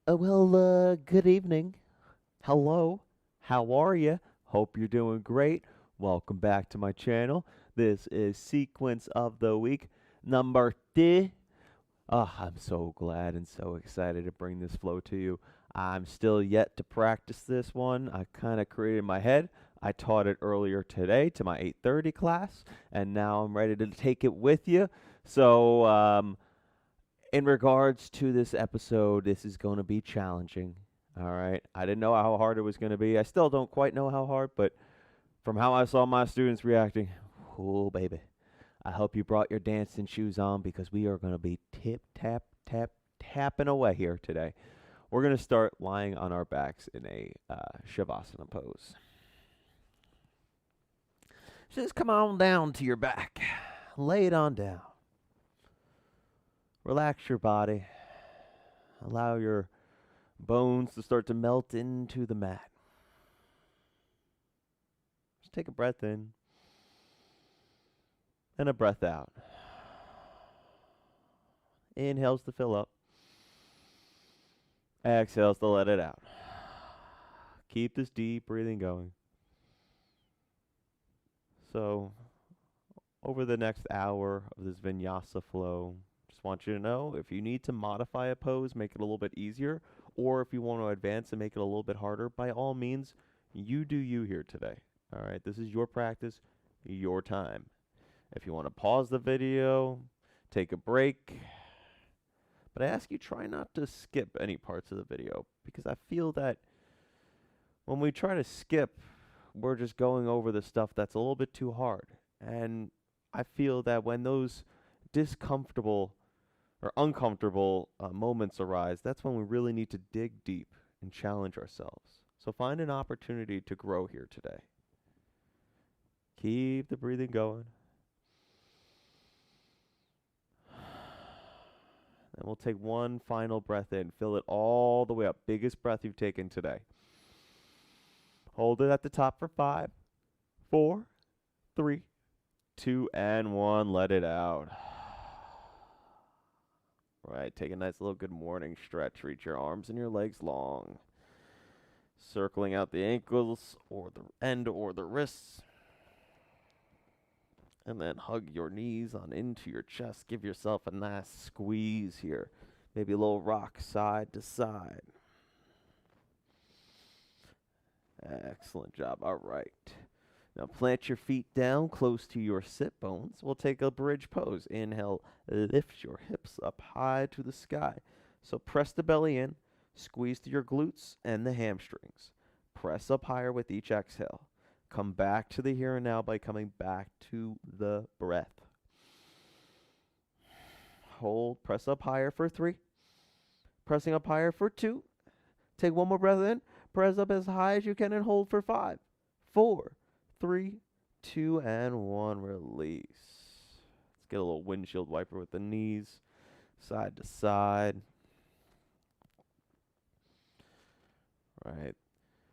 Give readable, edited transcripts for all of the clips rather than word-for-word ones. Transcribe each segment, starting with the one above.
Good evening. Hello. How are you? Hope you're doing great. Welcome back to my channel. This is Sequence of the Week number 3. I'm so glad and so excited to bring this flow to you. I'm still yet to practice this one. I kind of created in my head. I taught it earlier today to my 8:30 class, and now I'm ready to take it with you. So, in regards to this episode, this is going to be challenging. All right. I didn't know how hard it was going to be. I still don't quite know how hard, but from how I saw my students reacting, oh, baby. I hope you brought your dancing shoes on because we are going to be tapping away here today. We're going to start lying on our backs in a Shavasana pose. Just come on down to your back. Lay it on down. Relax your body. Allow your bones to start to melt into the mat. Just take a breath in and a breath out. Inhales to fill up. Exhales to let it out. Keep this deep breathing going. So, over the next hour of this vinyasa flow, just want you to know if you need to modify a pose, make it a little bit easier, or if you want to advance and make it a little bit harder, by all means, you do you here today. All right, this is your practice, your time. If you want to pause the video, take a break, but I ask you try not to skip any parts of the video because I feel that when we try to skip, we're just going over the stuff that's a little bit too hard. And I feel that when those discomfortable or uncomfortable moments arise, that's when we really need to dig deep and challenge ourselves. So find an opportunity to grow here today. Keep the breathing going. And we'll take one final breath in. Fill it all the way up. Biggest breath you've taken today. Hold it at the top for 5, 4, 3, 2, and 1. Let it out. Right, take a nice little good morning stretch. Reach your arms and your legs long. Circling out the ankles or the end or the wrists. And then hug your knees on into your chest. Give yourself a nice squeeze here. Maybe a little rock side to side. Excellent job. All right. Now plant your feet down close to your sit bones. We'll take a bridge pose. Inhale, lift your hips up high to the sky. So press the belly in, squeeze through your glutes and the hamstrings. Press up higher with each exhale. Come back to the here and now by coming back to the breath. Hold, press up higher for 3. Pressing up higher for 2. Take one more breath in. Press up as high as you can and hold for 5, 4, 3, 2, and 1. Release. Let's get a little windshield wiper with the knees, side to side. Right.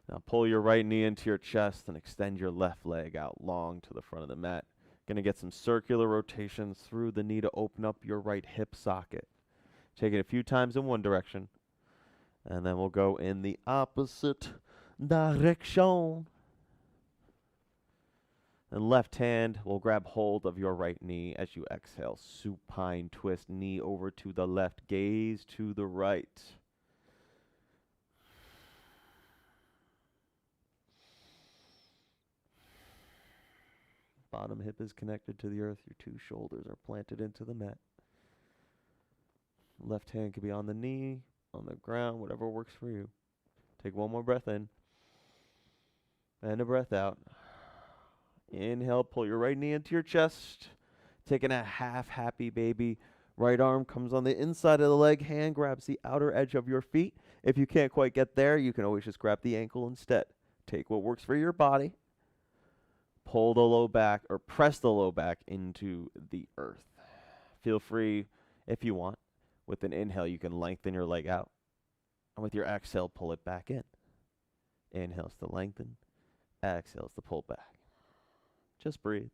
Now pull your right knee into your chest and extend your left leg out long to the front of the mat. Going to get some circular rotations through the knee to open up your right hip socket. Take it a few times in one direction. And then we'll go in the opposite direction. And left hand will grab hold of your right knee as you exhale. Supine twist, knee over to the left, gaze to the right. Bottom hip is connected to the earth. Your 2 shoulders are planted into the mat. Left hand can be on the knee, on the ground, whatever works for you. Take one more breath in. And a breath out. Inhale, pull your right knee into your chest. Taking a half happy baby. Right arm comes on the inside of the leg. Hand grabs the outer edge of your feet. If you can't quite get there, you can always just grab the ankle instead. Take what works for your body. Pull the low back or press the low back into the earth. Feel free, if you want, with an inhale, you can lengthen your leg out. And with your exhale, pull it back in. Inhales to lengthen. Exhales to pull back. Just breathe.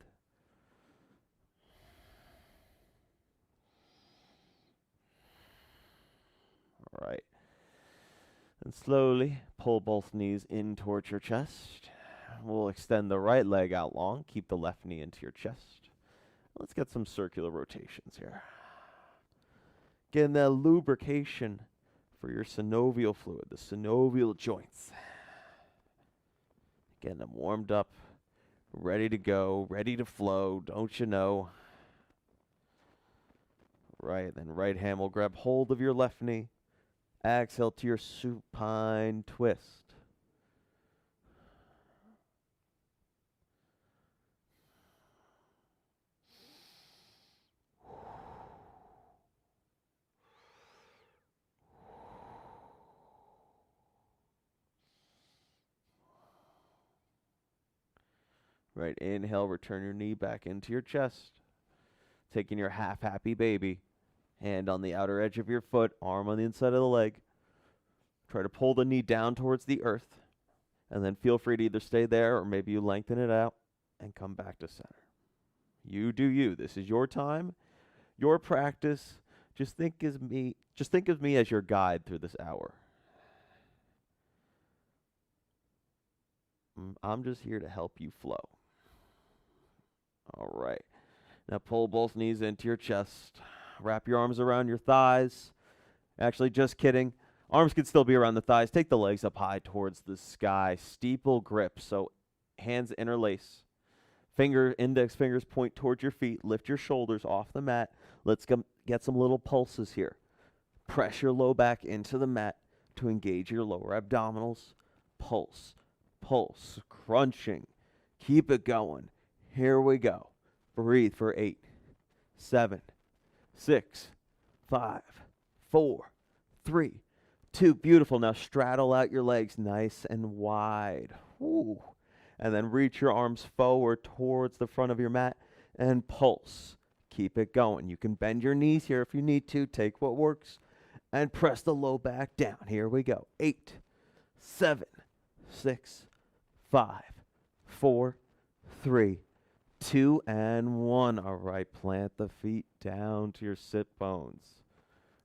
All right. And slowly pull both knees in towards your chest. We'll extend the right leg out long. Keep the left knee into your chest. Let's get some circular rotations here. Getting that lubrication for your synovial fluid, the synovial joints. Getting them warmed up, ready to go, ready to flow, don't you know? Right, then right hand will grab hold of your left knee. Exhale to your supine twist. Right, inhale, return your knee back into your chest. Taking your half happy baby. Hand on the outer edge of your foot, arm on the inside of the leg. Try to pull the knee down towards the earth. And then feel free to either stay there or maybe you lengthen it out and come back to center. You do you. This is your time, your practice. Just think of me as your guide through this hour. I'm just here to help you flow. All right. Now pull both knees into your chest. Wrap your arms around your thighs. Actually, just kidding. Arms can still be around the thighs. Take the legs up high towards the sky. Steeple grip. So hands interlace. Index fingers point towards your feet. Lift your shoulders off the mat. Let's get some little pulses here. Press your low back into the mat to engage your lower abdominals. Pulse. Pulse. Crunching. Keep it going. Here we go. Breathe for 8, 7, 6, 5, 4, 3, 2. Beautiful. Now straddle out your legs nice and wide. Ooh. And then reach your arms forward towards the front of your mat and pulse. Keep it going. You can bend your knees here if you need to. Take what works and press the low back down. Here we go. 8, 7, 6, 5, 4, 3, 2, and 1. All right, plant the feet down to your sit bones,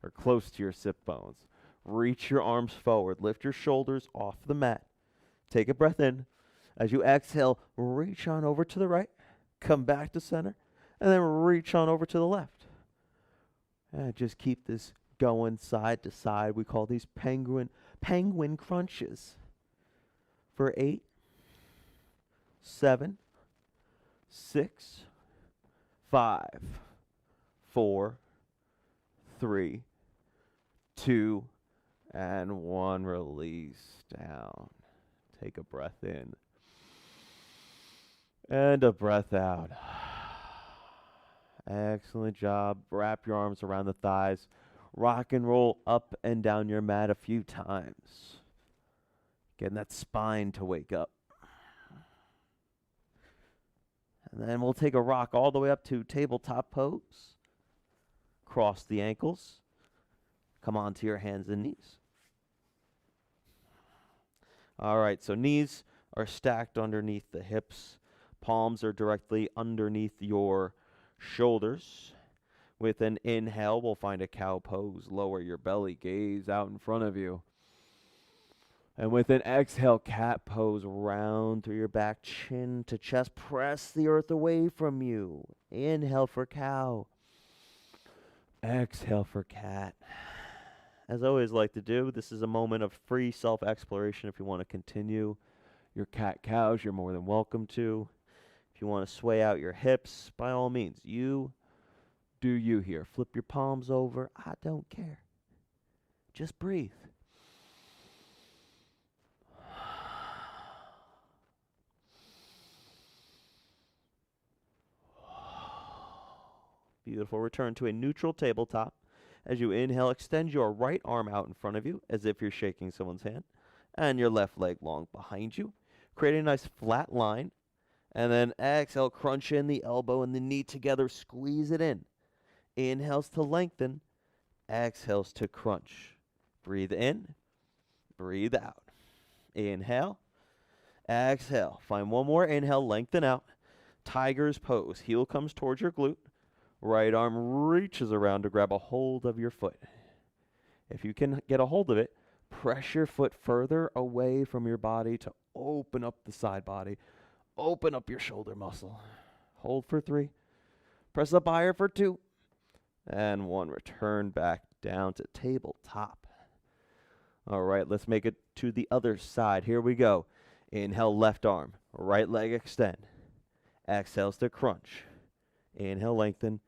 or close to your sit bones. Reach your arms forward. Lift your shoulders off the mat. Take a breath in. As you exhale, reach on over to the right. Come back to center. And then reach on over to the left. And just keep this going side to side. We call these penguin crunches. For 8, 7, 6, 5, 4, 3, 2, and 1. Release down. Take a breath in. And a breath out. Excellent job. Wrap your arms around the thighs. Rock and roll up and down your mat a few times. Getting that spine to wake up. And then we'll take a rock all the way up to tabletop pose. Cross the ankles. Come onto your hands and knees. All right, so knees are stacked underneath the hips. Palms are directly underneath your shoulders. With an inhale, we'll find a cow pose. Lower your belly, gaze out in front of you. And with an exhale, cat pose, round through your back, chin to chest. Press the earth away from you. Inhale for cow. Exhale for cat. As I always like to do, this is a moment of free self-exploration. If you want to continue your cat-cows, you're more than welcome to. If you want to sway out your hips, by all means, you do you here. Flip your palms over. I don't care. Just breathe. Beautiful. Return to a neutral tabletop. As you inhale, extend your right arm out in front of you as if you're shaking someone's hand, and your left leg long behind you. Create a nice flat line, and then exhale, crunch in the elbow and the knee together, squeeze it in. Inhales to lengthen, exhales to crunch. Breathe in, breathe out. Inhale, exhale. Find one more inhale, lengthen out. Tiger's pose. Heel comes towards your glute. Right arm reaches around to grab a hold of your foot. If you can get a hold of it, press your foot further away from your body to open up the side body. Open up your shoulder muscle. Hold for 3. Press up higher for 2. And 1. Return back down to tabletop. All right, let's make it to the other side. Here we go. Inhale, left arm. Right leg extend. Exhales to crunch. Inhale, lengthen.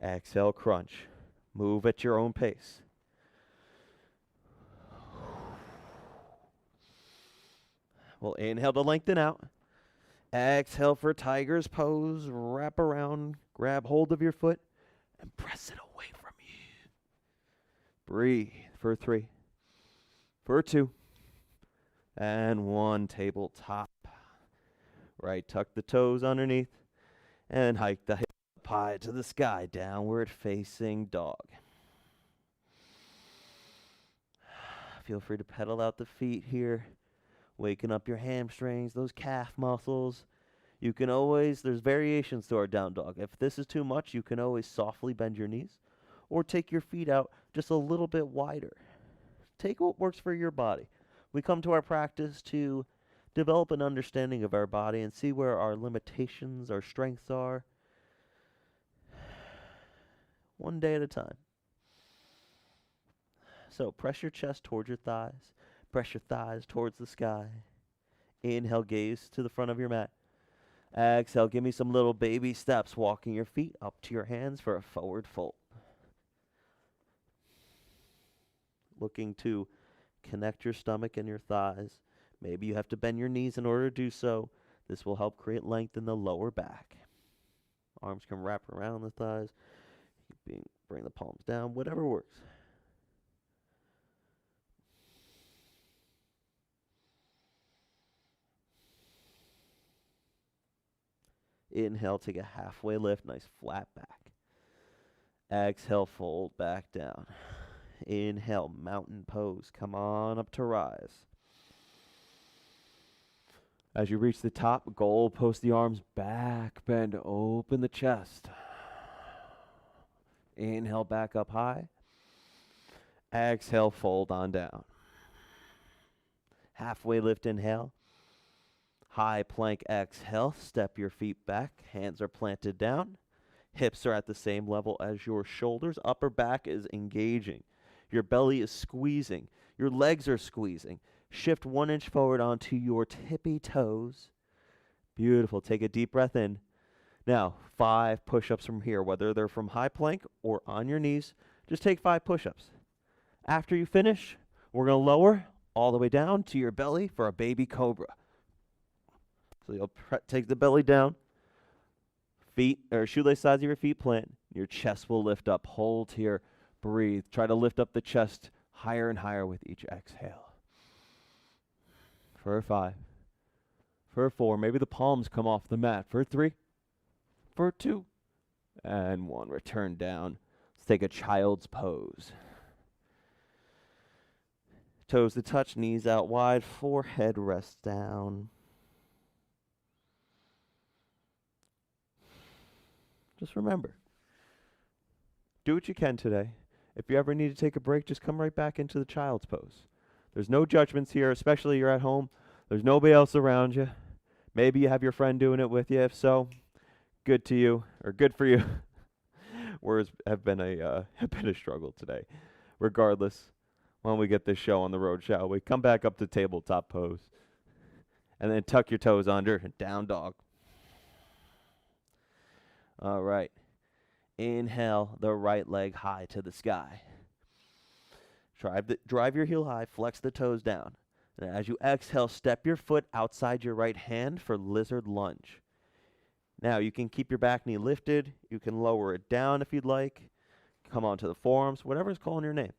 Exhale, crunch. Move at your own pace. We'll inhale to lengthen out. Exhale for tiger's pose. Wrap around. Grab hold of your foot and press it away from you. Breathe for 3. For 2. And 1. Tabletop. Right, tuck the toes underneath. And hike the hip high to the sky. Downward facing dog. Feel free to pedal out the feet here. Waking up your hamstrings, those calf muscles. You can always, there's variations to our down dog. If this is too much, you can always softly bend your knees or take your feet out just a little bit wider. Take what works for your body. We come to our practice to develop an understanding of our body and see where our limitations, our strengths are. One day at a time. So press your chest towards your thighs. Press your thighs towards the sky. Inhale, gaze to the front of your mat. Exhale, give me some little baby steps, walking your feet up to your hands for a forward fold. Looking to connect your stomach and your thighs. Maybe you have to bend your knees in order to do so. This will help create length in the lower back. Arms can wrap around the thighs. Bring the palms down, whatever works. Inhale, take a halfway lift, nice flat back. Exhale, fold back down. Inhale, mountain pose. Come on up to rise. As you reach the top, goal post the arms back, bend, open the chest. Inhale, back up high. Exhale, fold on down. Halfway lift, inhale. High plank, exhale. Step your feet back. Hands are planted down. Hips are at the same level as your shoulders. Upper back is engaging. Your belly is squeezing. Your legs are squeezing. Shift 1 inch forward onto your tippy toes. Beautiful. Take a deep breath in. Now, 5 push-ups from here, whether they're from high plank or on your knees. Just take 5 push-ups. After you finish, we're going to lower all the way down to your belly for a baby cobra. So you'll take the belly down, feet or shoelace sides of your feet plant. Your chest will lift up. Hold here. Breathe. Try to lift up the chest higher and higher with each exhale. For 5. For 4. Maybe the palms come off the mat. For 3. For 2. And 1. Return down. Let's take a child's pose. Toes to touch, knees out wide, forehead rests down. Just remember, do what you can today. If you ever need to take a break, just come right back into the child's pose. There's no judgments here, especially you're at home. There's nobody else around you. Maybe you have your friend doing it with you. If so, good to you, or good for you. Words have been a struggle today. Regardless, when we get this show on the road, shall we? Come back up to tabletop pose. And then tuck your toes under and down dog. All right. Inhale the right leg high to the sky. Drive your heel high, flex the toes down. And as you exhale, step your foot outside your right hand for lizard lunge. Now, you can keep your back knee lifted. You can lower it down if you'd like. Come onto the forearms, whatever's calling your name.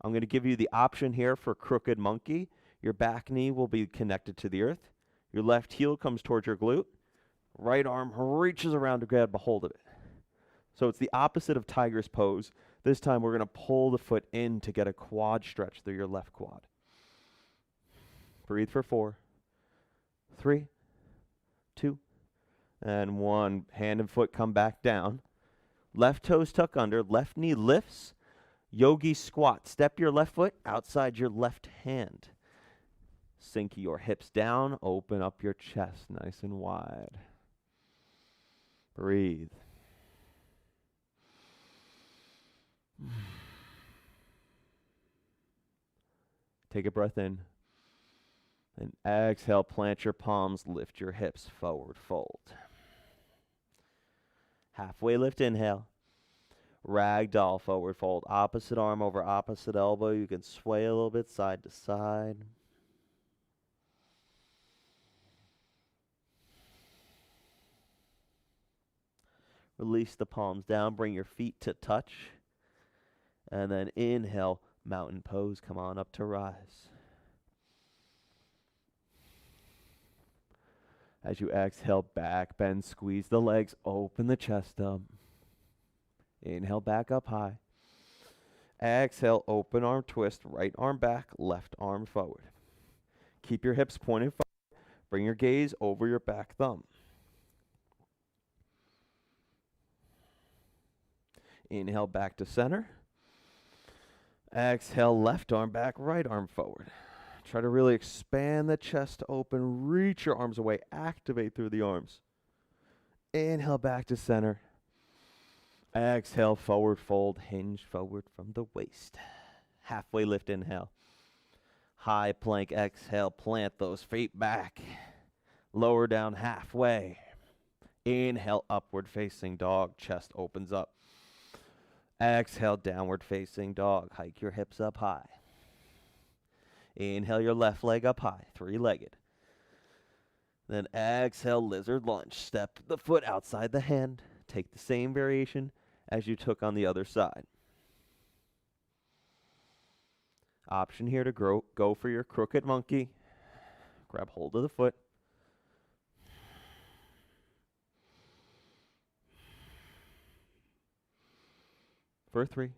I'm going to give you the option here for crooked monkey. Your back knee will be connected to the earth. Your left heel comes towards your glute. Right arm reaches around to grab a hold of it. So it's the opposite of tiger's pose. This time we're going to pull the foot in to get a quad stretch through your left quad. Breathe for 4, 3, 2, and 1. Hand and foot come back down. Left toes tuck under. Left knee lifts. Yogi Squat. Step your left foot outside your left hand. Sink your hips down. Open up your chest nice and wide. Breathe. Take a breath in. And exhale, plant your palms, lift your hips, forward fold. Halfway lift, inhale. Ragdoll, forward fold. Opposite arm over opposite elbow. You can sway a little bit side to side. Release the palms down, bring your feet to touch. And then inhale, mountain pose, come on up to rise. As you exhale, back bend, squeeze the legs, open the chest up. Inhale, back up high. Exhale, open arm twist, right arm back, left arm forward. Keep your hips pointed forward. Bring your gaze over your back thumb. Inhale, back to center. Exhale, left arm back, right arm forward. Try to really expand the chest open. Reach your arms away. Activate through the arms. Inhale, back to center. Exhale, forward fold. Hinge forward from the waist. Halfway lift, inhale. High plank, exhale. Plant those feet back. Lower down halfway. Inhale, upward facing dog. Chest opens up. Exhale, downward facing dog. Hike your hips up high. Inhale your left leg up high, three-legged. Then exhale, lizard lunge. Step the foot outside the hand. Take the same variation as you took on the other side. Option here to go for your crooked monkey. Grab hold of the foot. For 3,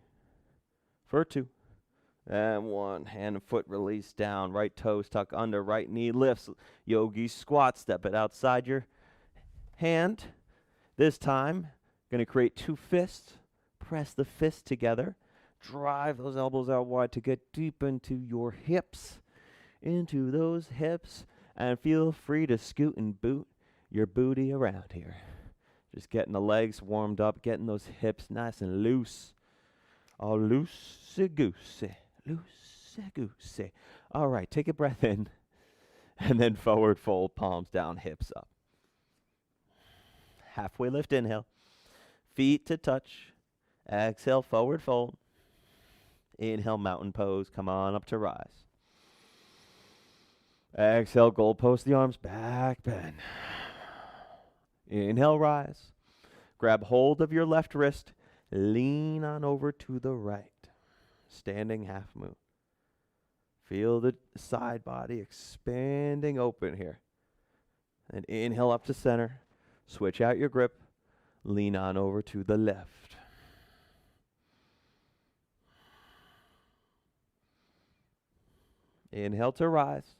for 2. And 1, hand and foot release down. Right toes tuck under, right knee lifts. Yogi Squat, step it outside your hand. This time, going to create 2 fists. Press the fists together. Drive those elbows out wide to get deep into your hips. Into those hips. And feel free to scoot and boot your booty around here. Just getting the legs warmed up, getting those hips nice and loose. All loosey-goosey. Loosey-goosey. All right, take a breath in. And then forward fold, palms down, hips up. Halfway lift, inhale. Feet to touch. Exhale, forward fold. Inhale, mountain pose. Come on up to rise. Exhale, goal post the arms, back bend. Inhale, rise. Grab hold of your left wrist. Lean on over to the right. Standing half moon. Feel the side body expanding open here. And inhale up to center. Switch out your grip. Lean on over to the left. Inhale to rise.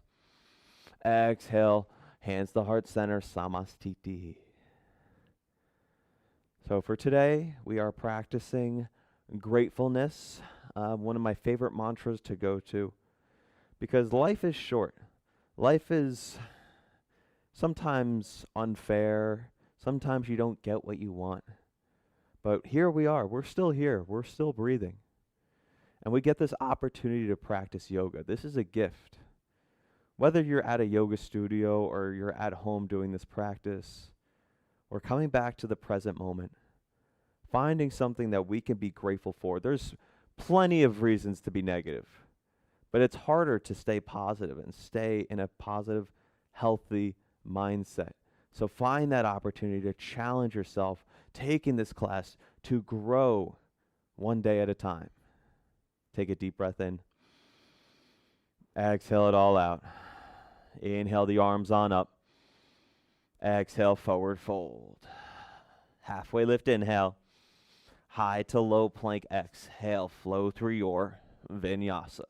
Exhale, hands to heart center, Samastiti. So for today, we are practicing gratefulness, one of my favorite mantras to go to, because life is short. Life is sometimes unfair. Sometimes you don't get what you want. But here we are. We're still here. We're still breathing. And we get this opportunity to practice yoga. This is a gift. Whether you're at a yoga studio or you're at home doing this practice, or coming back to the present moment, finding something that we can be grateful for. There's plenty of reasons to be negative, but it's harder to stay positive and stay in a positive, healthy mindset. So find that opportunity to challenge yourself, taking this class to grow one day at a time. Take a deep breath in. Exhale it all out. Inhale the arms on up. Exhale, forward fold. Halfway lift, inhale. High to low plank, exhale. Flow through your vinyasa.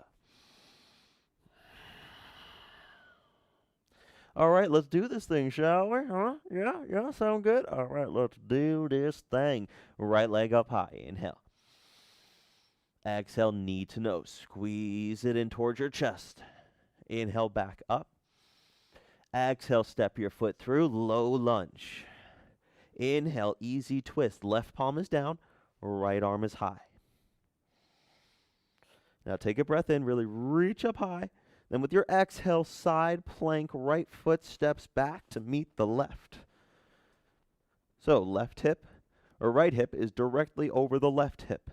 All right, let's do this thing, shall we? Huh? Yeah, sound good? All right, let's do this thing. Right leg up high, inhale. Exhale, knee to nose. Squeeze it in towards your chest. Inhale, back up. Exhale, step your foot through, low lunge. Inhale, easy twist. Left palm is down, right arm is high. Now take a breath in, really reach up high. Then with your exhale, side plank, right foot steps back to meet the left. So left hip or right hip is directly over the left hip.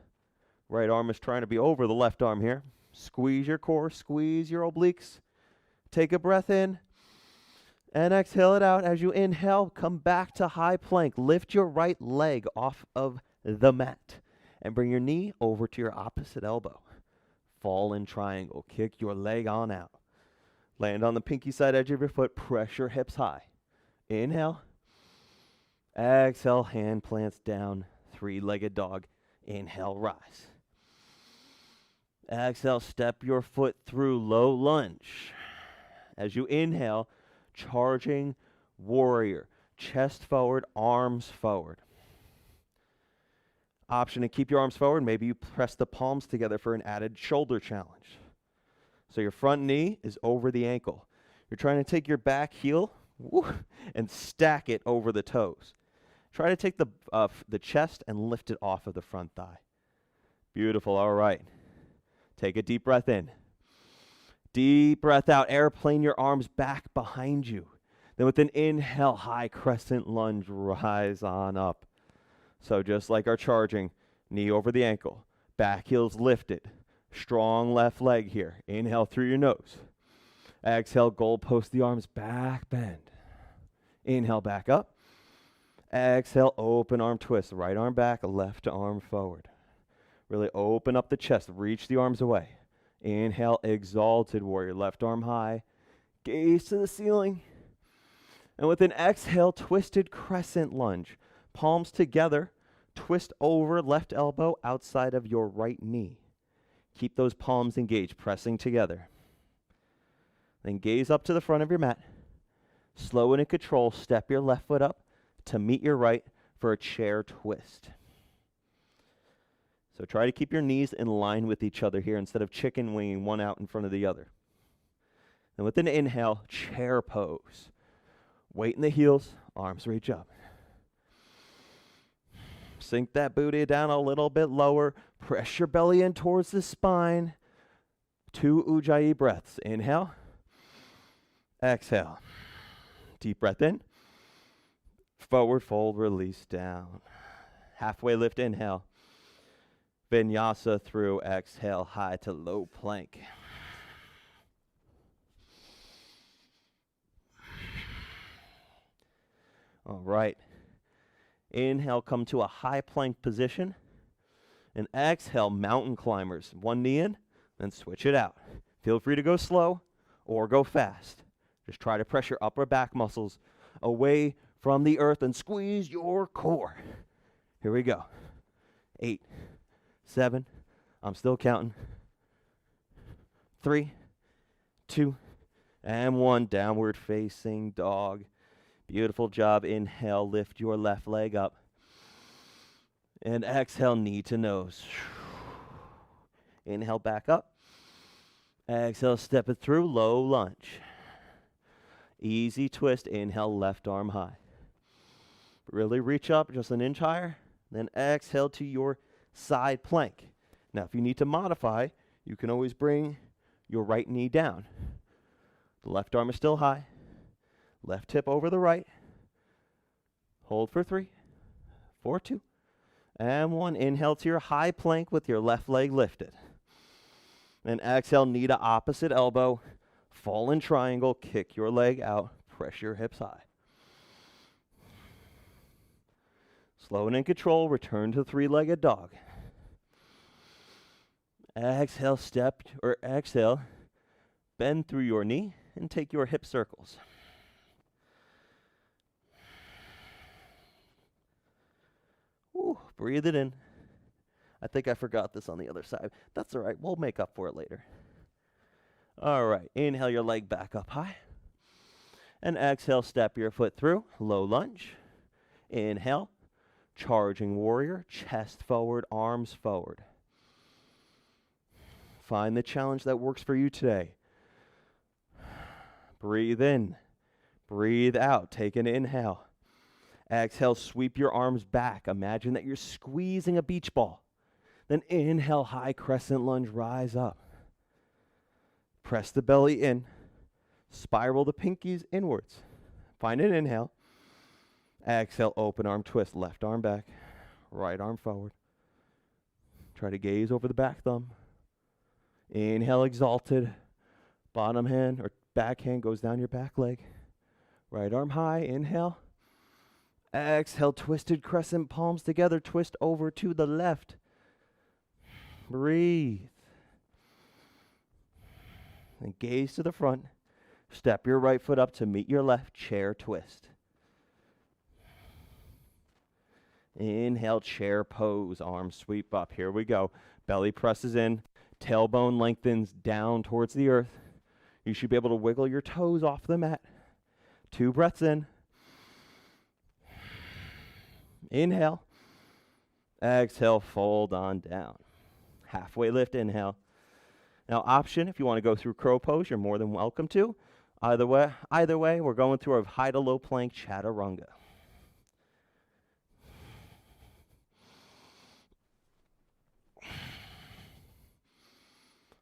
Right arm is trying to be over the left arm here. Squeeze your core, squeeze your obliques. Take a breath in and exhale it out. As you inhale, come back to high plank. Lift your right leg off of the mat and bring your knee over to your opposite elbow. Fall in triangle. Kick your leg on out. Land on the pinky side edge of your foot. Press your hips high. Inhale. Exhale, hand plants down. Three-legged dog. Inhale, rise. Exhale, step your foot through low lunge. As you inhale, charging warrior. Chest forward, arms forward. Option to keep your arms forward. Maybe you press the palms together for an added shoulder challenge. So your front knee is over the ankle. You're trying to take your back heel and stack it over the toes. Try to take the chest and lift it off of the front thigh. Beautiful. All right. Take a deep breath in. Deep breath out. Airplane your arms back behind you. Then with an inhale, high crescent lunge, rise on up. So just like our charging, knee over the ankle, back heel's lifted. Strong left leg here. Inhale through your nose. Exhale, goalpost the arms back, bend. Inhale, back up. Exhale, open arm twist. Right arm back, left arm forward. Really open up the chest. Reach the arms away. Inhale, exalted warrior. Left arm high. Gaze to the ceiling. And with an exhale, twisted crescent lunge. Palms together. Twist over left elbow outside of your right knee. Keep those palms engaged, pressing together. Then gaze up to the front of your mat. Slow and in control, step your left foot up to meet your right for a chair twist. So try to keep your knees in line with each other here instead of chicken winging one out in front of the other. And with an inhale, chair pose. Weight in the heels, arms reach up. Sink that booty down a little bit lower. Press your belly in towards the spine. 2 Ujjayi breaths. Inhale. Exhale. Deep breath in. Forward fold, release down. Halfway lift, inhale. Vinyasa through, exhale, high to low plank. All right. Inhale, come to a high plank position. And exhale, mountain climbers. One knee in, then switch it out. Feel free to go slow or go fast. Just try to press your upper back muscles away from the earth and squeeze your core. Here we go. 8, 7, I'm still counting. 3, 2, and 1. Downward facing dog. Beautiful job. Inhale, lift your left leg up. And exhale, knee to nose. Inhale, back up. Exhale, step it through, low lunge. Easy twist. Inhale, left arm high. Really reach up just an inch higher. Then exhale to your side plank. Now, if you need to modify, you can always bring your right knee down. The left arm is still high. Left hip over the right. Hold for 3, 4, 2, and 1. Inhale to your high plank with your left leg lifted. And exhale, knee to opposite elbow. Fall in triangle. Kick your leg out. Press your hips high. Slow and in control. Return to three-legged dog. Exhale, exhale. Bend through your knee and take your hip circles. Ooh, breathe it in. I think I forgot this on the other side. That's all right. We'll make up for it later. All right. Inhale your leg back up high. And exhale, step your foot through. Low lunge. Inhale. Charging warrior. Chest forward, arms forward. Find the challenge that works for you today. Breathe in. Breathe out. Take an inhale. Exhale, sweep your arms back. Imagine that you're squeezing a beach ball. Then inhale, high crescent lunge, rise up. Press the belly in. Spiral the pinkies inwards. Find an inhale. Exhale, open arm twist. Left arm back. Right arm forward. Try to gaze over the back thumb. Inhale, exalted. Bottom hand or back hand goes down your back leg. Right arm high. Inhale. Exhale, twisted crescent, palms together. Twist over to the left. Breathe. And gaze to the front. Step your right foot up to meet your left. Chair twist. Inhale, chair pose. Arms sweep up. Here we go. Belly presses in. Tailbone lengthens down towards the earth. You should be able to wiggle your toes off the mat. 2 breaths in. Inhale. Exhale, fold on down. Halfway lift, inhale. Now, option, if you want to go through crow pose, you're more than welcome to. Either way, we're going through our high to low plank chaturanga.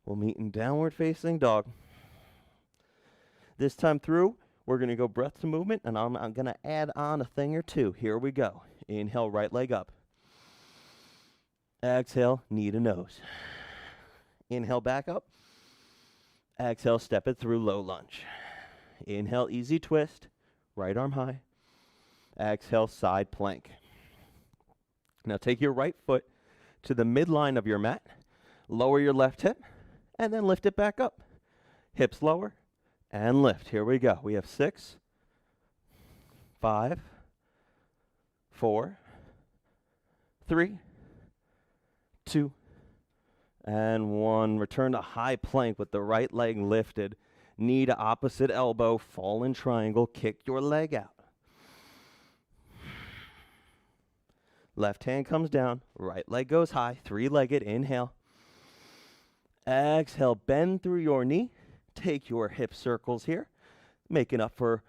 We'll meet in downward facing dog. This time through, we're going to go breath to movement, and I'm going to add on a thing or two. Here we go. Inhale, right leg up. Exhale, knee to nose. Inhale, back up. Exhale, step it through, low lunge. Inhale, easy twist. Right arm high. Exhale, side plank. Now take your right foot to the midline of your mat. Lower your left hip, and then lift it back up. Hips lower, and lift. Here we go. We have 6, 5, 4, 3, 2, and 1. Return to high plank with the right leg lifted. Knee to opposite elbow, fall in triangle, kick your leg out. Left hand comes down, right leg goes high, 3-legged, inhale. Exhale, bend through your knee. Take your hip circles here, making up for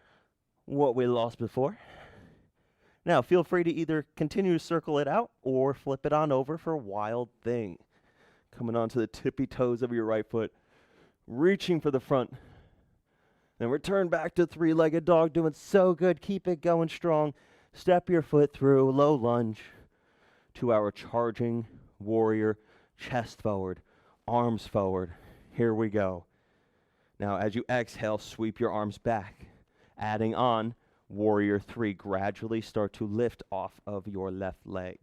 what we lost before. Now, feel free to either continue to circle it out or flip it on over for wild thing. Coming onto the tippy toes of your right foot, reaching for the front. Then return back to 3-legged dog, doing so good. Keep it going strong. Step your foot through, low lunge to our charging warrior, chest forward, arms forward. Here we go. Now, as you exhale, sweep your arms back. Adding on warrior 3, gradually start to lift off of your left leg.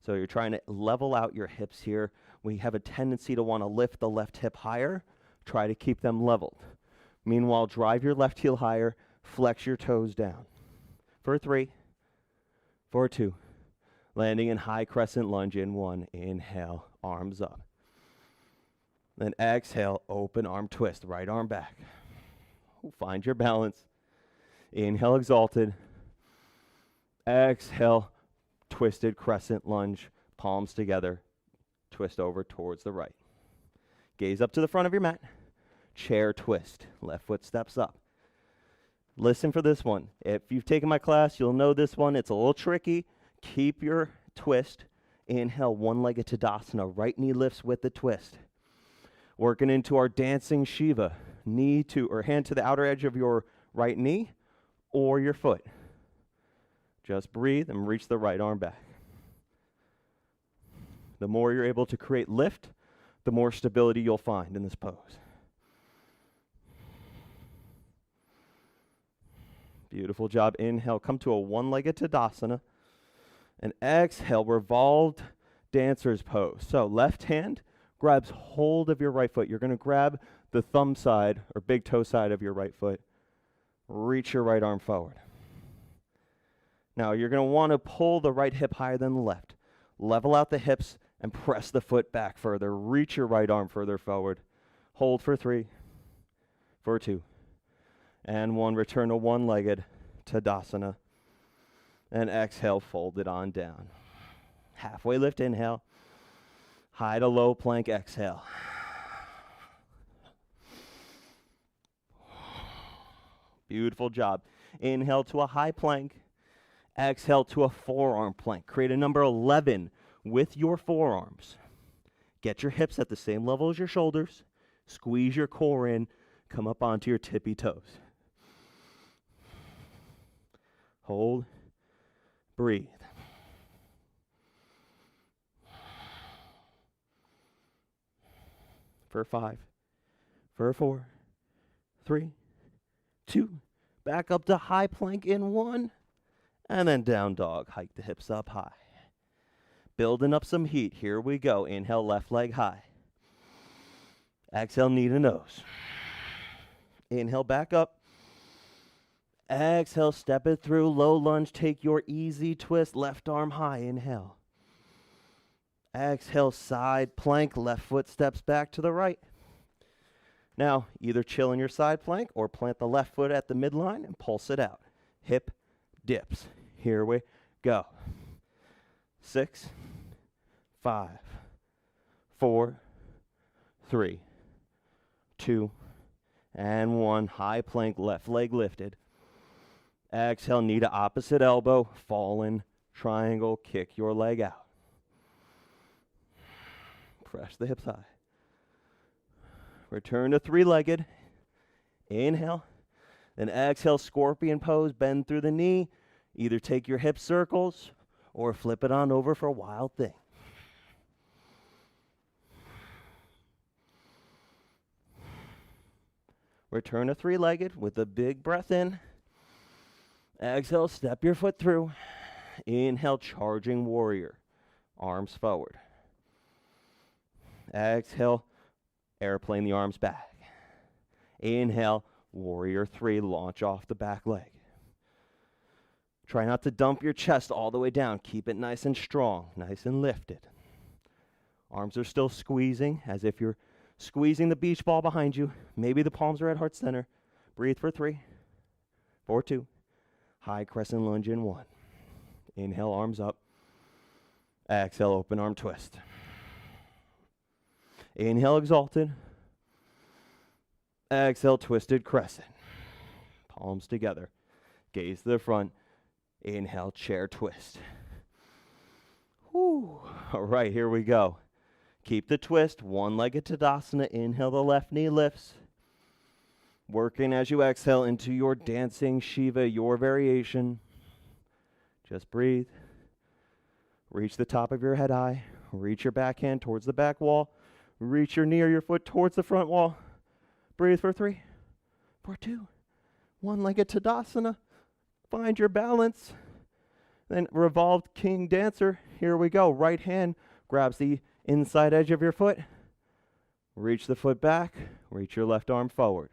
So you're trying to level out your hips here. We have a tendency to want to lift the left hip higher. Try to keep them leveled. Meanwhile, drive your left heel higher. Flex your toes down. For 3, for 2. Landing in high crescent lunge in 1. Inhale, arms up. Then exhale, open arm twist. Right arm back. Find your balance. Inhale, exalted. Exhale, twisted crescent lunge. Palms together. Twist over towards the right. Gaze up to the front of your mat. Chair twist. Left foot steps up. Listen for this one. If you've taken my class, you'll know this one. It's a little tricky. Keep your twist. Inhale, 1-legged Tadasana. Right knee lifts with the twist. Working into our dancing shiva. Knee to or hand to the outer edge of your right knee or your foot. Just breathe and reach the right arm back. The more you're able to create lift, the more stability you'll find in this pose. Beautiful job. Inhale, come to a 1-legged Tadasana. And exhale, revolved dancer's pose. So left hand grabs hold of your right foot. You're going to grab the thumb side or big toe side of your right foot. Reach your right arm forward. Now you're going to want to pull the right hip higher than the left. Level out the hips and press the foot back further. Reach your right arm further forward. Hold for 3, for 2, and 1. Return to 1-legged Tadasana. And exhale, fold it on down. Halfway lift, inhale. High to low plank, exhale. Beautiful job. Inhale to a high plank. Exhale to a forearm plank. Create a number 11 with your forearms. Get your hips at the same level as your shoulders. Squeeze your core in. Come up onto your tippy toes. Hold. Breathe. For 5, for 4, 3, 2. Back up to high plank in 1. And then down dog. Hike the hips up high. Building up some heat. Here we go. Inhale, left leg high. Exhale, knee to nose. Inhale, back up. Exhale, step it through. Low lunge. Take your easy twist. Left arm high. Inhale. Exhale, side plank. Left foot steps back to the right. Now, either chill in your side plank or plant the left foot at the midline and pulse it out. Hip dips. Here we go. 6, 5, 4, 3, 2, and 1. High plank, left leg lifted. Exhale, knee to opposite elbow. Fallen triangle, kick your leg out. Press the hips high. Return to three-legged. Inhale. Then exhale, scorpion pose. Bend through the knee. Either take your hip circles or flip it on over for a wild thing. Return to three-legged with a big breath in. Exhale, step your foot through. Inhale, charging warrior. Arms forward. Exhale, airplane the arms back. Inhale, warrior 3, launch off the back leg. Try not to dump your chest all the way down. Keep it nice and strong, nice and lifted. Arms are still squeezing as if you're squeezing the beach ball behind you. Maybe the palms are at heart center. Breathe for 3, 4, 2. High crescent lunge in 1. Inhale, arms up. Exhale, open arm twist. Inhale, exalted. Exhale, twisted crescent. Palms together. Gaze to the front. Inhale, chair twist. Whew. All right, here we go. Keep the twist. One-legged Tadasana. Inhale, the left knee lifts. Working as you exhale into your dancing Shiva, your variation. Just breathe. Reach the top of your head high. Reach your back hand towards the back wall. Reach your knee or your foot towards the front wall. Breathe for 3, 4, 2. One-legged Tadasana. Find your balance. Then revolved king dancer. Here we go. Right hand grabs the inside edge of your foot. Reach the foot back. Reach your left arm forward.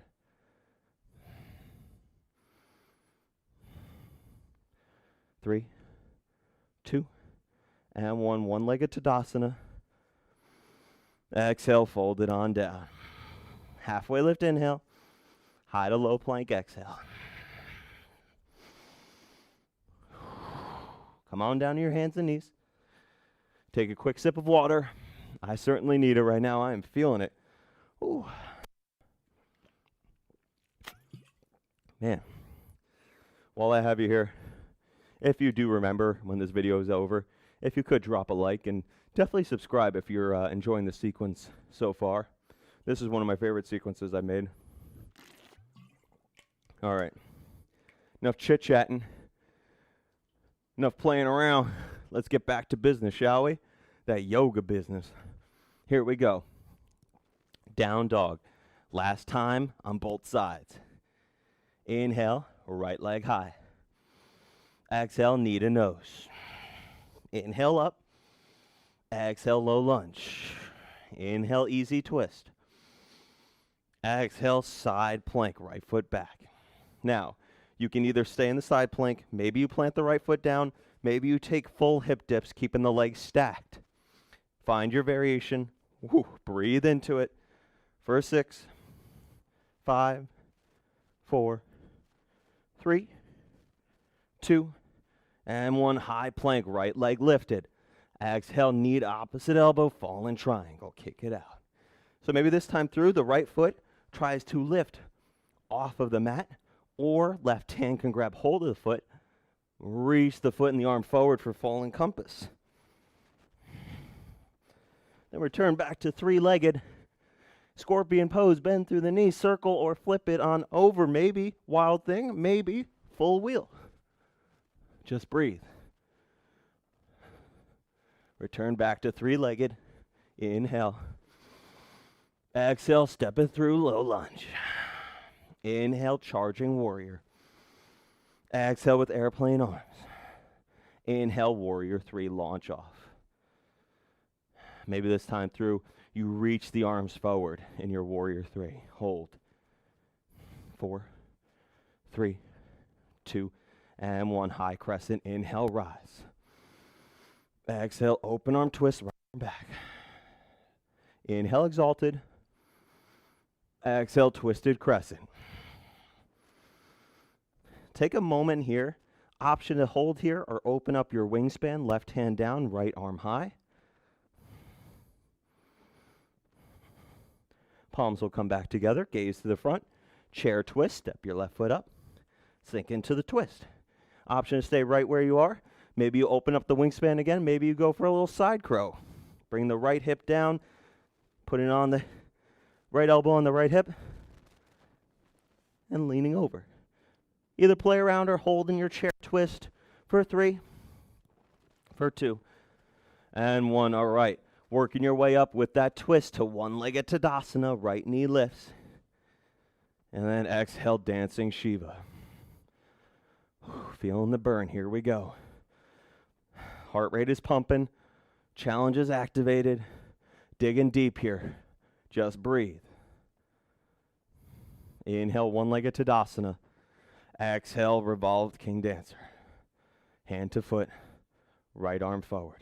Three, 2, and 1. One-legged Tadasana. Exhale, fold it on down. Halfway lift, inhale. High to low plank, exhale. Come on down to your hands and knees. Take a quick sip of water. I certainly need it right now. I am feeling it. Ooh. Man, while I have you here, if you do remember when this video is over, if you could drop a like and definitely subscribe if you're enjoying the sequence so far. This is one of my favorite sequences I've made. All right. Enough chit-chatting. Enough playing around. Let's get back to business, shall we? That yoga business. Here we go. Down dog. Last time on both sides. Inhale, right leg high. Exhale, knee to nose. Inhale up. Exhale, low lunge. Inhale, easy twist. Exhale, side plank, right foot back. Now, you can either stay in the side plank, maybe you plant the right foot down, maybe you take full hip dips, keeping the legs stacked. Find your variation. Woo, breathe into it. For 6, 5, 4, 3, 2, and 1. High plank, right leg lifted. Exhale, knee to opposite elbow, fall in triangle, kick it out. So maybe this time through, the right foot tries to lift off of the mat, or left hand can grab hold of the foot, reach the foot and the arm forward for falling compass. Then return back to three-legged scorpion pose. Bend through the knees, circle or flip it on over. Maybe wild thing, maybe full wheel. Just breathe. Return back to three-legged. Inhale. Exhale, step it through, low lunge. Inhale, charging warrior. Exhale with airplane arms. Inhale, warrior three, launch off. Maybe this time through, you reach the arms forward in your warrior three. Hold. 4, 3, 2, and 1. High crescent. Inhale, rise. Exhale, open arm twist, right arm back. Inhale, exalted. Exhale, twisted crescent. Take a moment here. Option to hold here or open up your wingspan. Left hand down, right arm high. Palms will come back together. Gaze to the front. Chair twist. Step your left foot up. Sink into the twist. Option to stay right where you are. Maybe you open up the wingspan again. Maybe you go for a little side crow. Bring the right hip down. Put it on the right elbow on the right hip. And leaning over. Either play around or hold in your chair twist for 3, for 2, and 1. All right. Working your way up with that twist to one-legged Tadasana. Right knee lifts. And then exhale, dancing Shiva. Feeling the burn. Here we go. Heart rate is pumping. Challenge is activated. Digging deep here. Just breathe. Inhale, one-legged Tadasana. Exhale, revolved king dancer. Hand to foot, right arm forward.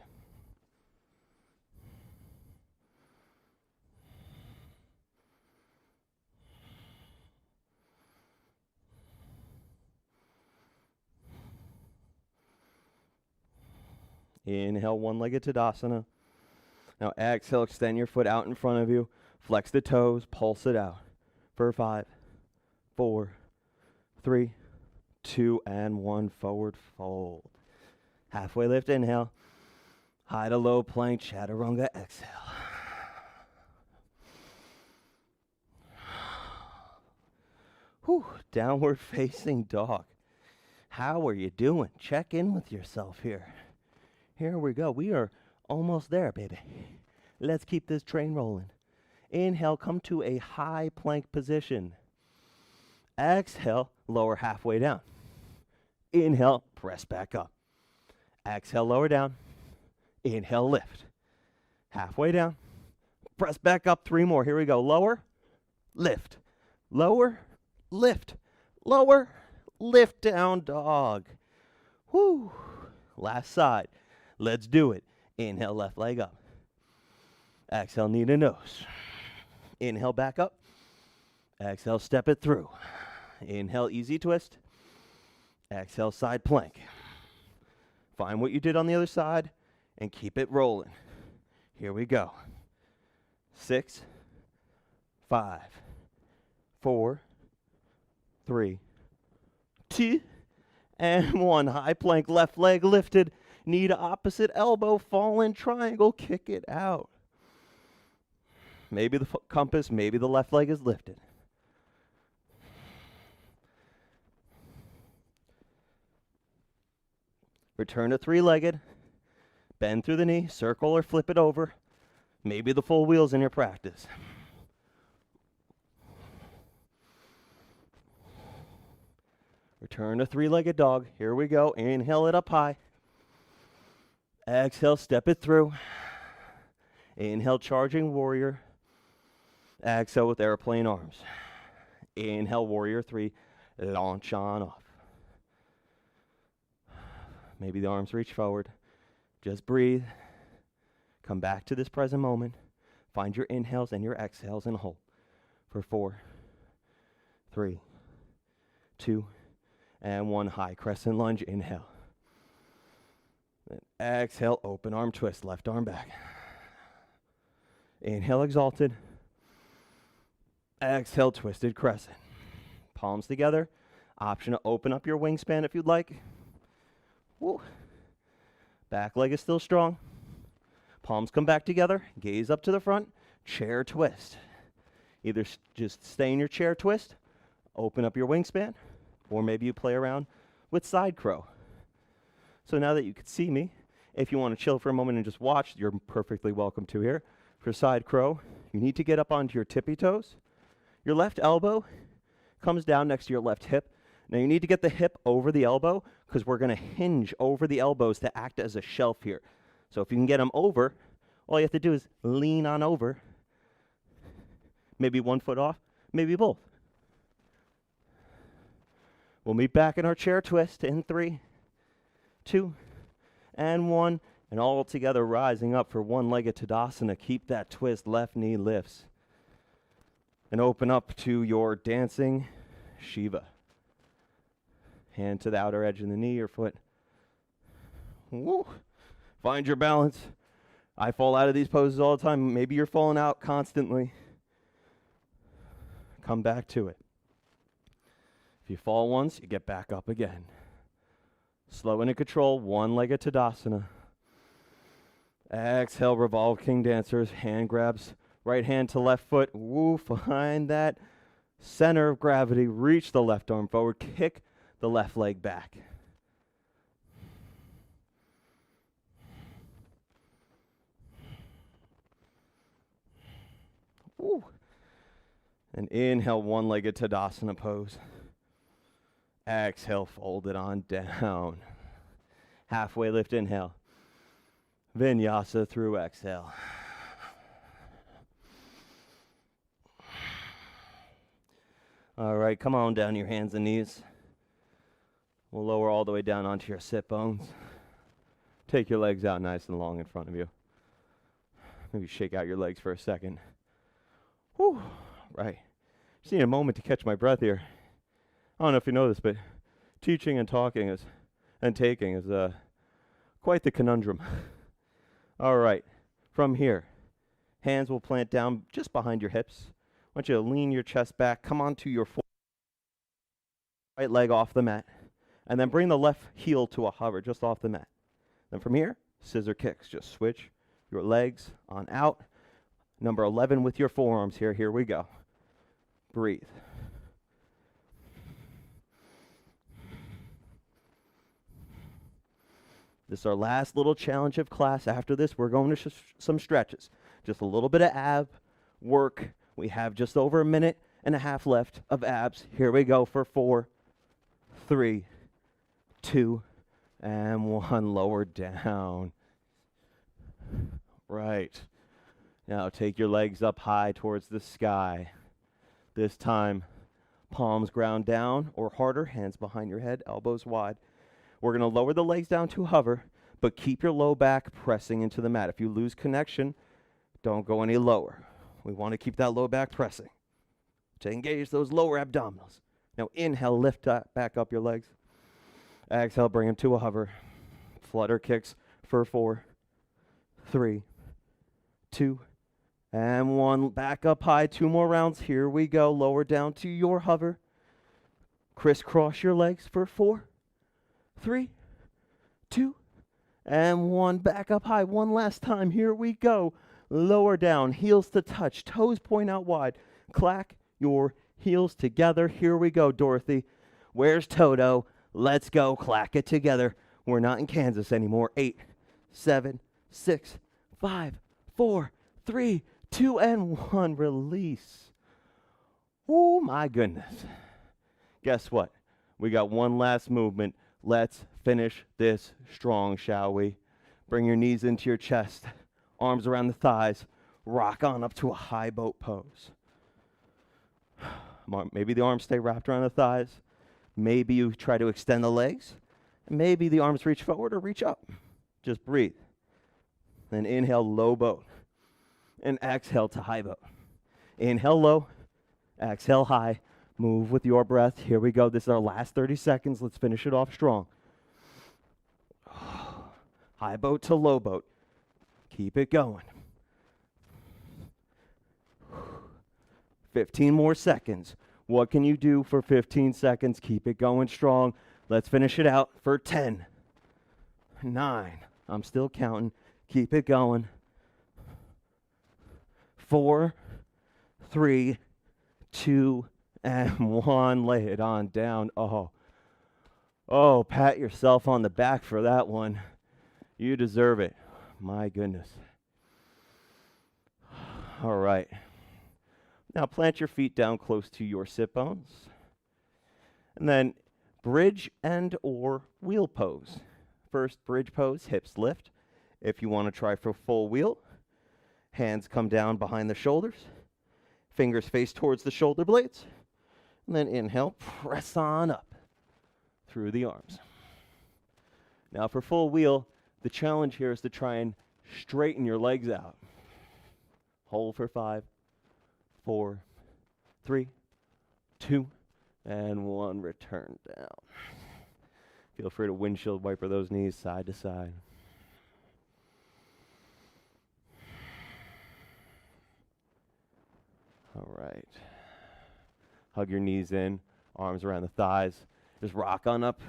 Inhale, one-legged Tadasana. Now exhale, extend your foot out in front of you. Flex the toes, pulse it out. For 5, 4, 3, 2, and 1. Forward fold. Halfway lift, inhale. High to low plank, chaturanga, exhale. Whew, downward facing dog. How are you doing? Check in with yourself here. Here we go. We are almost there, baby. Let's keep this train rolling. Inhale, come to a high plank position. Exhale, lower halfway down. Inhale, press back up. Exhale, lower down. Inhale, lift. Halfway down. Press back up. 3 more. Here we go. Lower, lift. Lower, lift. Lower, lift, down dog. Whoo. Last side. Let's do it. Inhale, left leg up. Exhale, knee to nose. Inhale, back up. Exhale, step it through. Inhale, easy twist. Exhale, side plank. Find what you did on the other side and keep it rolling. Here we go. 6, 5, 4, 3, 2, and 1. High plank, left leg lifted. Knee to opposite elbow, fall in triangle, kick it out. Maybe the compass, maybe the left leg is lifted. Return to three-legged. Bend through the knee, circle or flip it over. Maybe the full wheel's in your practice. Return to three-legged dog. Here we go. Inhale it up high. Exhale, step it through. Inhale, charging warrior. Exhale with airplane arms. Inhale, warrior 3. Launch on off. Maybe the arms reach forward. Just breathe. Come back to this present moment. Find your inhales and your exhales and hold. For 4, 3, 2, and 1. High crescent lunge. Inhale. And exhale, open arm twist, left arm back. Inhale, exalted. Exhale, twisted crescent. Palms together. Option to open up your wingspan if you'd like. Woo. Back leg is still strong. Palms come back together. Gaze up to the front. Chair twist. Either just stay in your chair twist, open up your wingspan, or maybe you play around with side crow. So now that you can see me, if you want to chill for a moment and just watch, you're perfectly welcome to here. For side crow, you need to get up onto your tippy toes. Your left elbow comes down next to your left hip. Now you need to get the hip over the elbow because we're going to hinge over the elbows to act as a shelf here. So if you can get them over, all you have to do is lean on over. Maybe one foot off, maybe both. We'll meet back in our chair twist in 3, 2, and 1. And all together rising up for one Legged Tadasana. Keep that twist, left knee lifts. And open up to your dancing shiva. Hand to the outer edge of the knee or foot. Woo. Find your balance. I fall out of these poses all the time. Maybe you're falling out constantly. Come back to it. If you fall once, you get back up again. Slow and in control, one Legged Tadasana. Exhale, revolved king dancers. Hand grabs, right hand to left foot. Woo, find that center of gravity. Reach the left arm forward. Kick the left leg back. Woo. And inhale, one Legged Tadasana pose. Exhale, fold it on down. Halfway lift, inhale. Vinyasa through exhale. All right, come on down your hands and knees. We'll lower all the way down onto your sit bones. Take your legs out nice and long in front of you. Maybe shake out your legs for a second. Whew. Right. Just need a moment to catch my breath here. I don't know if you know this, but teaching and talking and taking is quite the conundrum. All right. From here, hands will plant down just behind your hips. I want you to lean your chest back. Come onto your right leg off the mat. And then bring the left heel to a hover just off the mat. Then from here, scissor kicks. Just switch your legs on out. Number 11 with your forearms here. Here we go. Breathe. This is our last little challenge of class. After this, we're going to some stretches. Just a little bit of ab work. We have just over a minute and a half left of abs. Here we go for 4, 3, 2, and 1. Lower down. Right. Now take your legs up high towards the sky. This time, palms ground down or harder, hands behind your head, elbows wide. We're going to lower the legs down to hover, but keep your low back pressing into the mat. If you lose connection, don't go any lower. We want to keep that low back pressing to engage those lower abdominals. Now inhale, lift back up your legs. Exhale, bring them to a hover. Flutter kicks for 4, 3, 2, and 1. Back up high. 2 more rounds. Here we go. Lower down to your hover. Crisscross your legs for 4, 3, 2, and 1. Back up high. One last time. Here we go. Lower down. Heels to touch. Toes point out wide. Clack your heels together. Here we go, Dorothy. Where's Toto? Let's go. Clack it together. We're not in Kansas anymore. 8, 7, 6, 5, 4, 3, 2, and 1. Release. Oh, my goodness. Guess what? We got one last movement. Let's finish this strong, shall we? Bring your knees into your chest. Arms around the thighs. Rock on up to a high boat pose. Maybe the arms stay wrapped around the thighs. Maybe you try to extend the legs. Maybe the arms reach forward or reach up. Just breathe. Then inhale, low boat. And exhale to high boat. Inhale low. Exhale high. Move with your breath. Here we go. This is our last 30 seconds. Let's finish it off strong. High boat to low boat. Keep it going. 15 more seconds. What can you do for 15 seconds? Keep it going strong. Let's finish it out for 10, 9. I'm still counting. Keep it going. 4, 3, 2, and 1. Lay it on down. Oh, pat yourself on the back for that one. You deserve it. My goodness. All right. Now plant your feet down close to your sit bones. And then bridge and or wheel pose. First bridge pose, hips lift. If you want to try for full wheel, hands come down behind the shoulders. Fingers face towards the shoulder blades. And then inhale, press on up through the arms. Now for full wheel, the challenge here is to try and straighten your legs out. Hold for 5, 4, 3, 2, and 1. Return down. Feel free to windshield wiper those knees side to side. All right. Hug your knees in, arms around the thighs. Just rock on up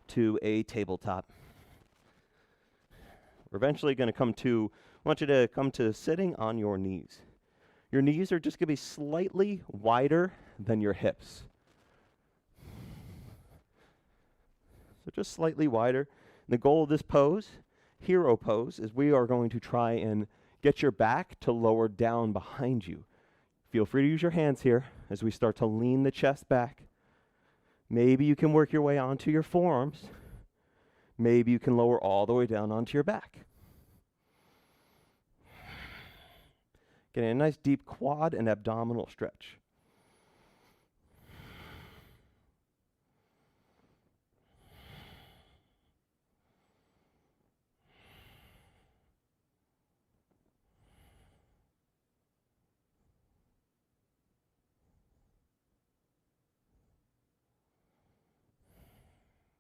to a tabletop. We're eventually going to I want you to come to sitting on your knees. Your knees are just going to be slightly wider than your hips. So just slightly wider. And the goal of this pose, hero pose, is we are going to try and get your back to lower down behind you. Feel free to use your hands here as we start to lean the chest back. Maybe you can work your way onto your forearms. Maybe you can lower all the way down onto your back. Getting a nice deep quad and abdominal stretch.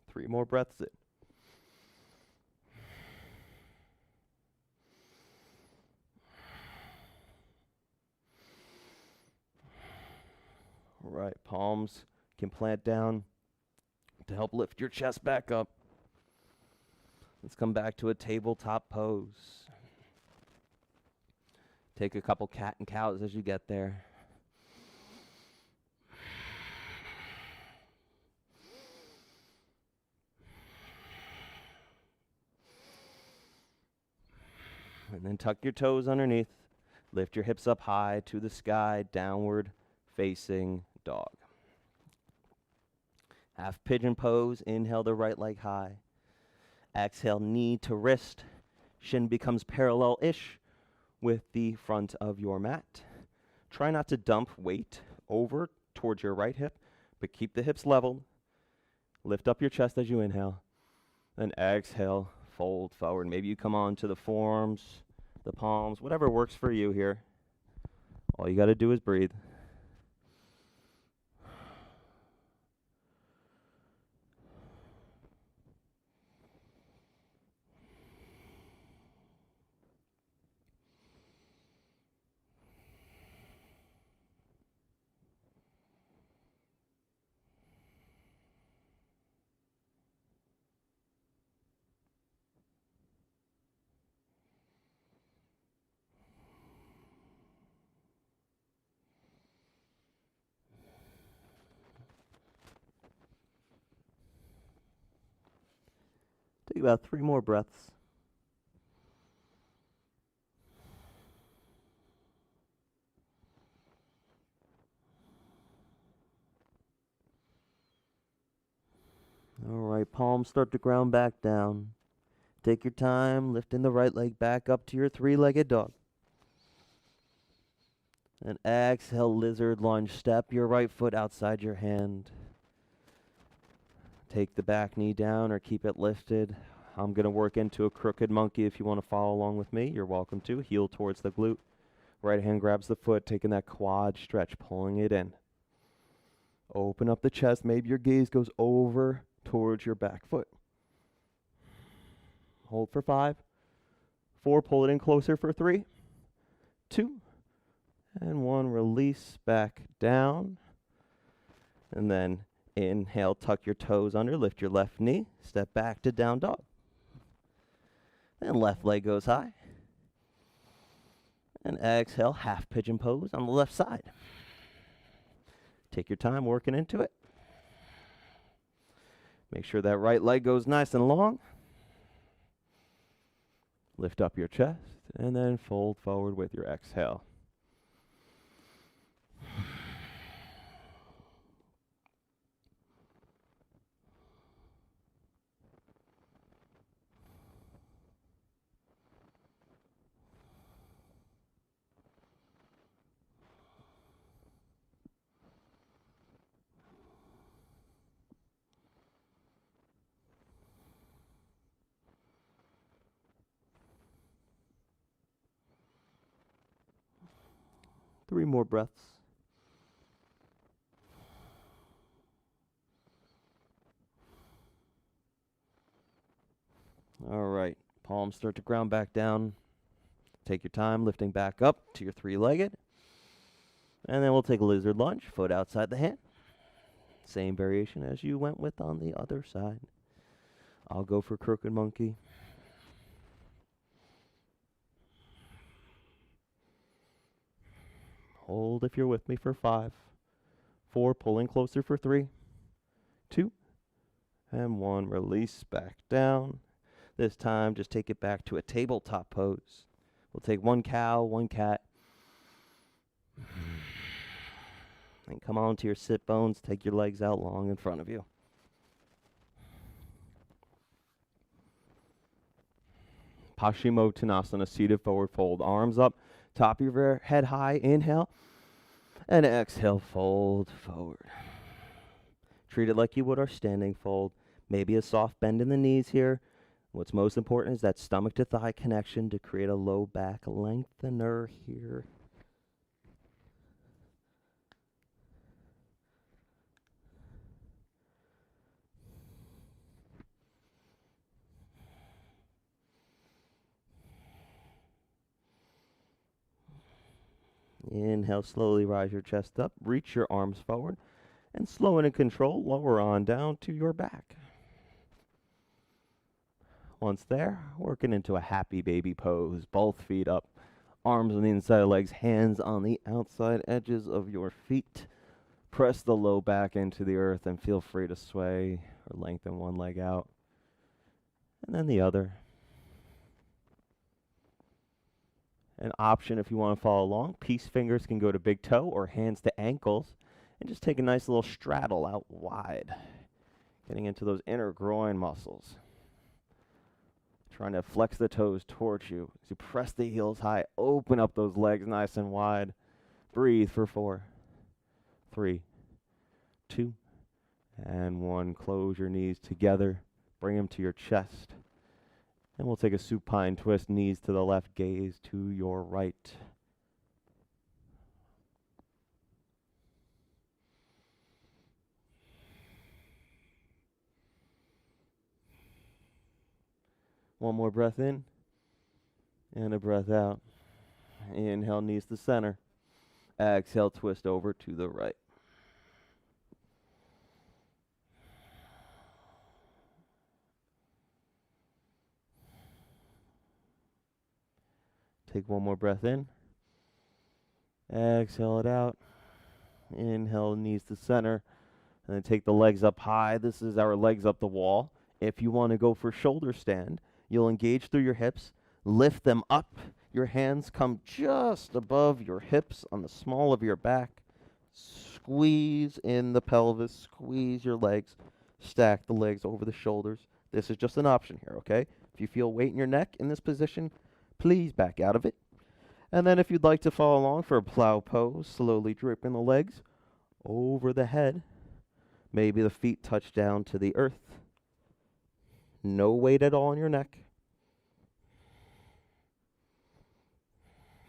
Three more breaths in. All right, palms can plant down to help lift your chest back up. Let's come back to a tabletop pose. Take a couple cat and cows as you get there. And then tuck your toes underneath. Lift your hips up high to the sky, downward facing dog. Half pigeon pose. Inhale the right leg high. Exhale, knee to wrist. Shin becomes parallel-ish with the front of your mat. Try not to dump weight over towards your right hip, but keep the hips leveled. Lift up your chest as you inhale. Then exhale, fold forward. Maybe you come on to the forearms, the palms, whatever works for you here. All you got to do is breathe. Take about 3 more breaths. All right, palms start to ground back down. Take your time, lifting the right leg back up to your 3-legged dog. And exhale, lizard lunge. Step your right foot outside your hand. Take the back knee down or keep it lifted. I'm going to work into a crooked monkey. If you want to follow along with me, you're welcome to. Heel towards the glute. Right hand grabs the foot, taking that quad stretch, pulling it in. Open up the chest. Maybe your gaze goes over towards your back foot. Hold for 5, 4, pull it in closer for 3, 2, and 1. Release back down. And then inhale, tuck your toes under, lift your left knee, step back to down dog. Then left leg goes high. And exhale, half pigeon pose on the left side. Take your time working into it. Make sure that right leg goes nice and long. Lift up your chest and then fold forward with your exhale. Three more breaths. All right, palms start to ground back down. Take your time lifting back up to your three-legged. And then we'll take a lizard lunge, foot outside the hand. Same variation as you went with on the other side. I'll go for crooked monkey. Hold if you're with me for 5, 4, pull in closer for 3, 2, and 1. Release back down. This time, just take it back to a tabletop pose. We'll take 1 cow, 1 cat. And come on to your sit bones. Take your legs out long in front of you. Pashimo Tanasana, seated forward fold. Arms up, top of your head high. Inhale. And exhale, fold forward. Treat it like you would our standing fold. Maybe a soft bend in the knees here. What's most important is that stomach to thigh connection to create a low back lengthener here. Inhale, slowly rise your chest up, reach your arms forward, and slow and in control, lower on down to your back. Once there, working into a happy baby pose, both feet up, arms on the inside of legs, hands on the outside edges of your feet. Press the low back into the earth and feel free to sway or lengthen one leg out, and then the other. An option if you want to follow along, peace fingers can go to big toe or hands to ankles, and just take a nice little straddle out wide, getting into those inner groin muscles. Trying to flex the toes towards you. As you press the heels high, open up those legs nice and wide. Breathe for 4, 3, 2, and 1. Close your knees together. Bring them to your chest. And we'll take a supine twist, knees to the left, gaze to your right. One more breath in and a breath out. Inhale, knees to center. Exhale, twist over to the right. Take one more breath in. Exhale it out. Inhale, knees to center. And then take the legs up high. This is our legs up the wall. If you want to go for shoulder stand, you'll engage through your hips, lift them up. Your hands come just above your hips on the small of your back. Squeeze in the pelvis, squeeze your legs, stack the legs over the shoulders. This is just an option here, okay? If you feel weight in your neck in this position, please back out of it. And then if you'd like to follow along for a plow pose, slowly draping the legs over the head. Maybe the feet touch down to the earth. No weight at all in your neck.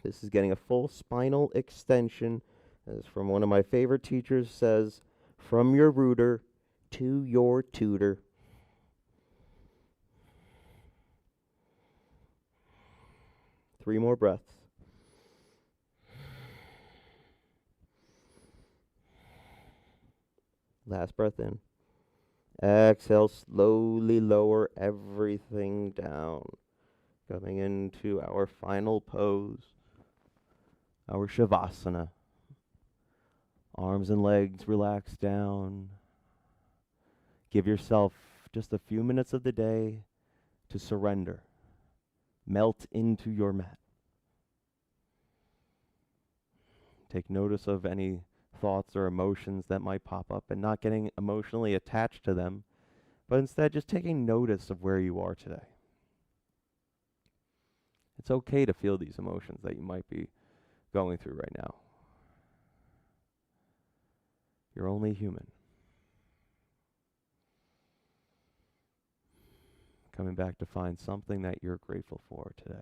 This is getting a full spinal extension, as from one of my favorite teachers says, from your rooter to your tutor. 3 more breaths. Last breath in. Exhale, slowly lower everything down. Coming into our final pose, our Shavasana. Arms and legs relax down. Give yourself just a few minutes of the day to surrender. Melt into your mat. Take notice of any thoughts or emotions that might pop up and not getting emotionally attached to them, but instead just taking notice of where you are today. It's okay to feel these emotions that you might be going through right now. You're only human. Coming back to find something that you're grateful for today.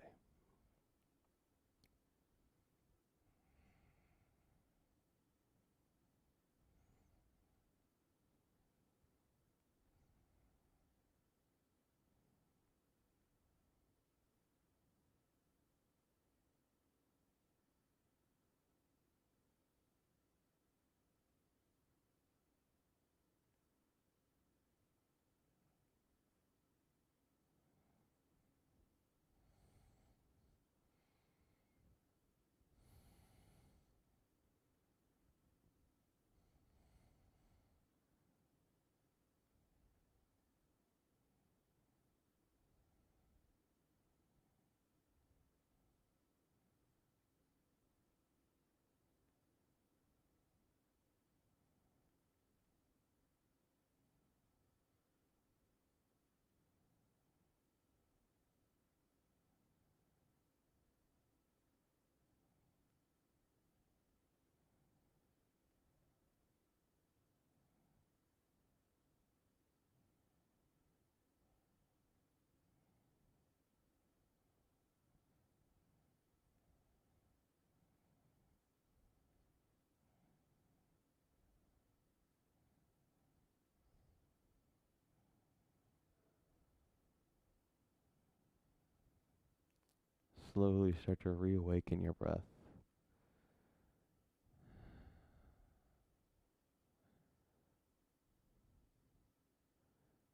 Slowly start to reawaken your breath.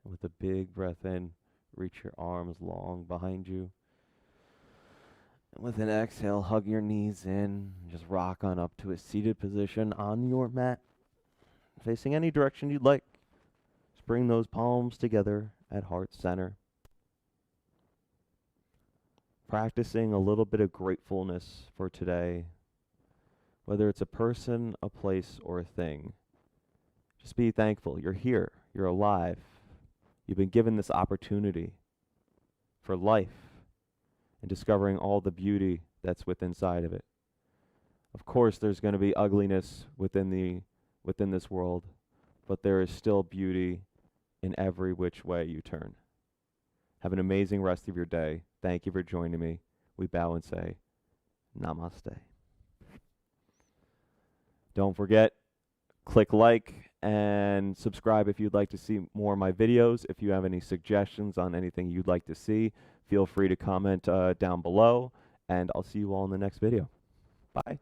And with a big breath in, reach your arms long behind you. And with an exhale, hug your knees in. Just rock on up to a seated position on your mat, facing any direction you'd like. Just bring those palms together at heart center. Practicing a little bit of gratefulness for today, whether it's a person, a place, or a thing. Just be thankful. You're here. You're alive. You've been given this opportunity for life and discovering all the beauty that's within inside of it. Of course, there's going to be ugliness within this world, but there is still beauty in every which way you turn. Have an amazing rest of your day. Thank you for joining me. We bow and say, Namaste. Don't forget, click like and subscribe if you'd like to see more of my videos. If you have any suggestions on anything you'd like to see, feel free to comment down below, and I'll see you all in the next video. Bye.